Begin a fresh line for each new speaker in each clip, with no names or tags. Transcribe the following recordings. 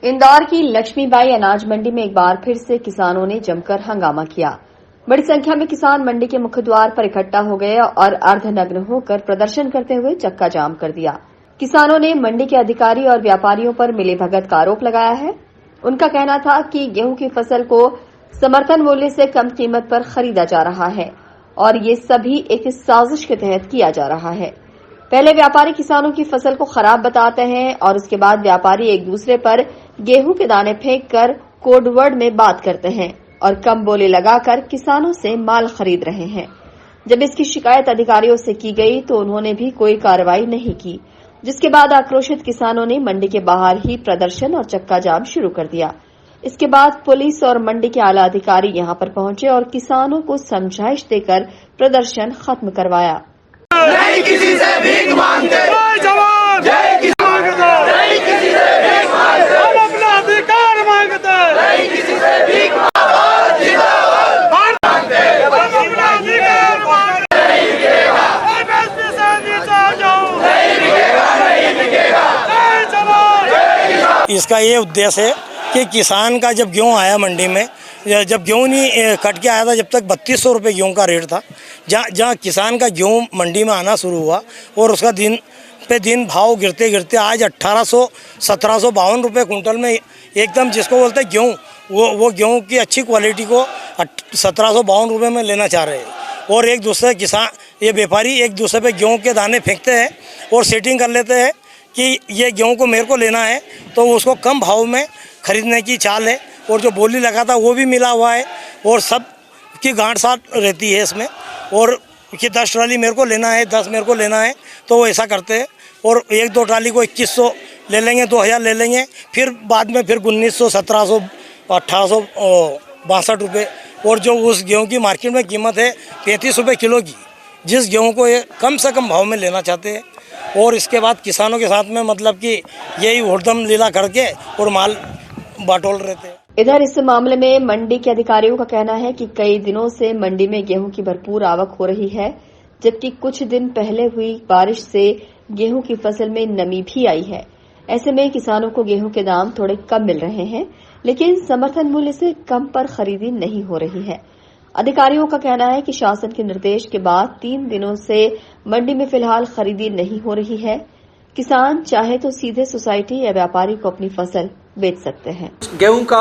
इंदौर की लक्ष्मीबाई अनाज मंडी में एक बार फिर से किसानों ने जमकर हंगामा किया। बड़ी संख्या में किसान मंडी के मुख्य द्वार पर इकट्ठा हो गए और अर्धनग्न होकर प्रदर्शन करते हुए चक्का जाम कर दिया। किसानों ने मंडी के अधिकारी और व्यापारियों पर मिलीभगत का आरोप लगाया है। उनका कहना था कि गेहूं की फसल को समर्थन मूल्य से कम कीमत पर खरीदा जा रहा है और ये सभी एक साजिश के तहत किया जा रहा है। पहले व्यापारी किसानों की फसल को खराब बताते हैं और उसके बाद व्यापारी एक दूसरे पर गेहूं के दाने फेंककर कोडवर्ड में बात करते हैं और कम बोली लगाकर किसानों से माल खरीद रहे हैं। जब इसकी शिकायत अधिकारियों से की गई तो उन्होंने भी कोई कार्रवाई नहीं की, जिसके बाद आक्रोशित किसानों ने मंडी के बाहर ही प्रदर्शन और चक्का जाम शुरू कर दिया। इसके बाद पुलिस और मंडी के आला अधिकारी यहां पर पहुंचे और किसानों को समझाइश देकर प्रदर्शन खत्म करवाया।
नहीं किसी से भीख मांगते, जय जवान जय किसान, नहीं किसी से भीख मांगते, हम अपना अधिकार मांगते, नहीं किसी से भीख जिंदाबाद जिंदाबाद मांगते, हम अपना अधिकार मांगते, नहीं बिकेगा, एमएसपी से नीचे जाओ, नहीं बिकेगा, नहीं बिकेगा, जय जवान जय किसान।
इसका ये उद्देश्य है कि किसान का जब गेहूँ आया मंडी में, जब गेहूँ नहीं कट के आया था, जब तक 3200 रुपये गेहूँ का रेट था, जहाँ किसान का गेहूँ मंडी में आना शुरू हुआ और उसका दिन पे दिन भाव गिरते गिरते आज 1752 रुपये कुंटल में एकदम जिसको बोलते हैं गेहूँ, वो गेहूँ की अच्छी क्वालिटी को 1752 रुपये में लेना चाह रहे हैं। और एक दूसरे किसान ये व्यापारी एक दूसरे पे गेहूँ के दाने फेंकते हैं और सेटिंग कर लेते हैं कि ये गेहूँ को मेरे को लेना है तो उसको कम भाव में खरीदने की चाल है। और जो बोली लगा था वो भी मिला हुआ है और सब की गांठ साथ रहती है इसमें, और कि 10 ट्राली मेरे को लेना है, 10 मेरे को लेना है, तो वो ऐसा करते हैं। और 1-2 ट्राली को 2100 ले लेंगे, 2000 ले लेंगे, फिर बाद में फिर 1900, 1700, 1862 रुपये। और जो उस गेहूं की मार्केट में कीमत है 35 रुपये किलो की, जिस गेहूं को ये कम से कम भाव में लेना चाहते हैं। और इसके बाद किसानों के साथ में मतलब कि यही हुड़दम लीला करके और माल बाटोल रहते हैं।
इधर इस मामले में मंडी के अधिकारियों का कहना है कि कई दिनों से मंडी में गेहूं की भरपूर आवक हो रही है, जबकि कुछ दिन पहले हुई बारिश से गेहूं की फसल में नमी भी आई है। ऐसे में किसानों को गेहूं के दाम थोड़े कम मिल रहे हैं, लेकिन समर्थन मूल्य से कम पर खरीदी नहीं हो रही है। अधिकारियों का कहना है कि शासन के निर्देश के बाद 3 दिनों से मंडी में फिलहाल खरीदी नहीं हो रही है। किसान चाहे तो सीधे सोसाइटी या व्यापारी को अपनी फसल बेच सकते हैं।
गेहूं का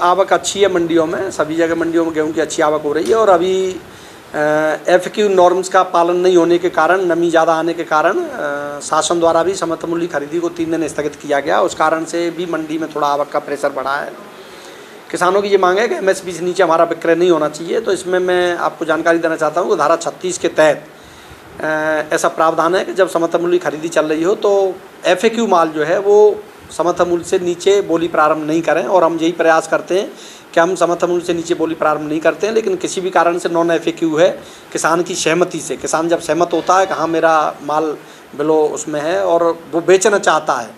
आवक अच्छी है मंडियों में, सभी जगह मंडियों में गेहूं की अच्छी आवक हो रही है। और अभी FAQ नॉर्म्स का पालन नहीं होने के कारण, नमी ज़्यादा आने के कारण शासन द्वारा भी समर्थन मूल्य खरीदी को 3 दिन स्थगित किया गया। उस कारण से भी मंडी में थोड़ा आवक का प्रेशर बढ़ा है। किसानों की ये मांग है कि MSP से नीचे हमारा विक्रय नहीं होना चाहिए। तो इसमें मैं आपको जानकारी देना चाहता हूँ कि धारा 36 के तहत ऐसा प्रावधान है कि जब समर्थन मूल्य खरीदी चल रही हो तो FAQ माल जो है वो समर्थन मूल्य से नीचे बोली प्रारंभ नहीं करें। और हम यही प्रयास करते हैं कि हम समर्थन मूल्य से नीचे बोली प्रारंभ नहीं करते हैं, लेकिन किसी भी कारण से नॉन FAQ है, किसान की सहमति से, किसान जब सहमत होता है कि हाँ मेरा माल बिलो उसमें है और वो बेचना चाहता है,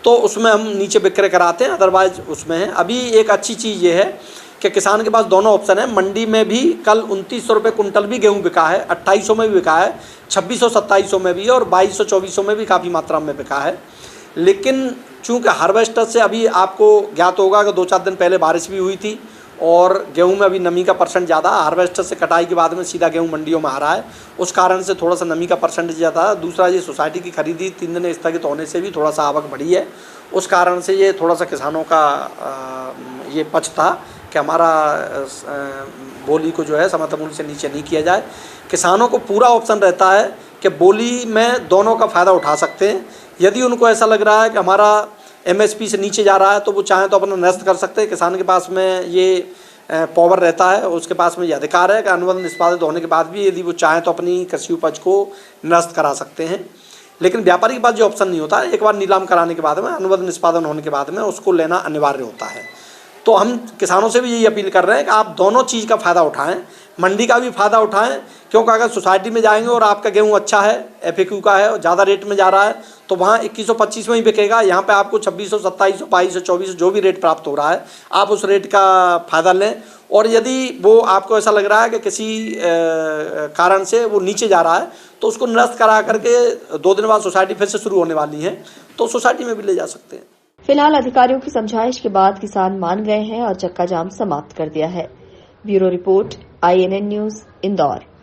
तो उसमें हम नीचे विक्रय कराते हैं, अदरवाइज उसमें है। अभी एक अच्छी चीज़ ये है कि किसान के पास दोनों ऑप्शन है। मंडी में भी कल 2900 रुपये कुंटल भी गेहूँ बिका है, 2800 में भी बिका है, 2600-2700 में भी, और 2200-2400 में भी काफ़ी मात्रा में बिका है। लेकिन चूँकि हार्वेस्टर से अभी आपको ज्ञात होगा कि 2-4 दिन पहले बारिश भी हुई थी और गेहूं में अभी नमी का परसेंट ज़्यादा, हार्वेस्टर से कटाई के बाद में सीधा गेहूं मंडियों में आ रहा है, उस कारण से थोड़ा सा नमी का परसेंट ज़्यादा। दूसरा ये सोसाइटी की खरीदी 3 दिन स्थगित होने से भी थोड़ा सा आवक बढ़ी है। उस कारण से ये थोड़ा सा किसानों का ये पक्ष था कि हमारा बोली को जो है समर्थन मूल्य से नीचे नहीं किया जाए। किसानों को पूरा ऑप्शन रहता है कि बोली में दोनों का फ़ायदा उठा सकते हैं। यदि उनको ऐसा लग रहा है कि हमारा MSP से नीचे जा रहा है तो वो चाहें तो अपना निरस्त कर सकते हैं। किसान के पास में ये पावर रहता है, उसके पास में ये अधिकार है कि अनुबंध निष्पादित होने के बाद भी यदि वो चाहें तो अपनी कृषि उपज को निरस्त करा सकते हैं। लेकिन व्यापारी के पास जो ऑप्शन नहीं होता है, एक बार नीलाम कराने के बाद में, अनुबंध निष्पादन होने के बाद में उसको लेना अनिवार्य होता है। तो हम किसानों से भी यही अपील कर रहे हैं कि आप दोनों चीज़ का फ़ायदा उठाएं, मंडी का भी फ़ायदा उठाएं, क्योंकि अगर सोसाइटी में जाएंगे और आपका गेहूं अच्छा है, FAQ का है और ज़्यादा रेट में जा रहा है, तो वहाँ 2125 में ही बिकेगा। यहाँ पे आपको 2600, 2700, 2200, 2400 जो भी रेट प्राप्त हो रहा है, आप उस रेट का फ़ायदा लें। और यदि वो आपको ऐसा लग रहा है कि किसी कारण से वो नीचे जा रहा है, तो उसको निरस्त करा करके 2 दिन बाद सोसाइटी फिर से शुरू होने वाली है, तो सोसाइटी में भी ले जा सकते हैं।
फिलहाल अधिकारियों की समझाइश के बाद किसान मान गए हैं और चक्का जाम समाप्त कर दिया है। Bureau report, INN news, Indore.